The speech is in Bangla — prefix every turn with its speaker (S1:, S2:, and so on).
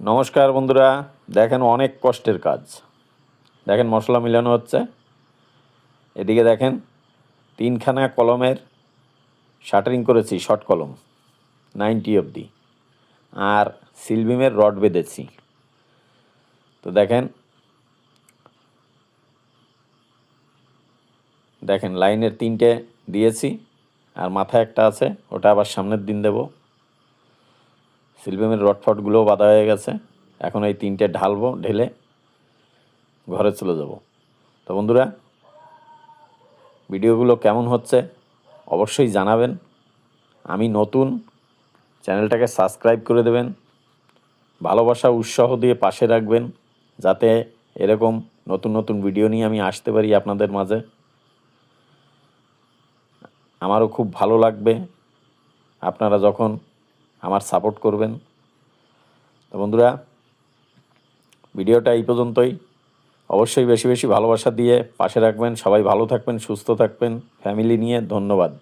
S1: নমস্কার বন্ধুরা, দেখেন অনেক কষ্টের কাজ। দেখেন মশলা মিলানো হচ্ছে। এদিকে দেখেন 3খানা কলমের শাটারিং করেছি, শর্ট কলম 90 অবধি, আর সিলবিমের রড বেঁধেছি। তো দেখেন দেখেন লাইনের 3টে দিয়েছি, আর মাথায় একটা আছে, ওটা আবার সামনের দিন দেব। সিলবিমের রড ফটগুলোও বাঁধা হয়ে গেছে। এখন এই 3টে ঢালবো, ঢেলে ঘরে চলে যাব। তো বন্ধুরা, ভিডিওগুলো কেমন হচ্ছে অবশ্যই জানাবেন। আমি নতুন, চ্যানেলটাকে সাবস্ক্রাইব করে দেবেন, ভালোবাসা উৎসাহ দিয়ে পাশে রাখবেন, যাতে এরকম নতুন নতুন ভিডিও নিয়ে আমি আসতে পারি আপনাদের মাঝে। আমারও খুব ভালো লাগবে আপনারা যখন আমার সাপোর্ট করবেন। তো বন্ধুরা, ভিডিওটা এই পর্যন্তই। অবশ্যই বেশি বেশি ভালোবাসা দিয়ে পাশে রাখবেন। সবাই ভালো থাকবেন, সুস্থ থাকবেন, ফ্যামিলি নিয়ে। ধন্যবাদ।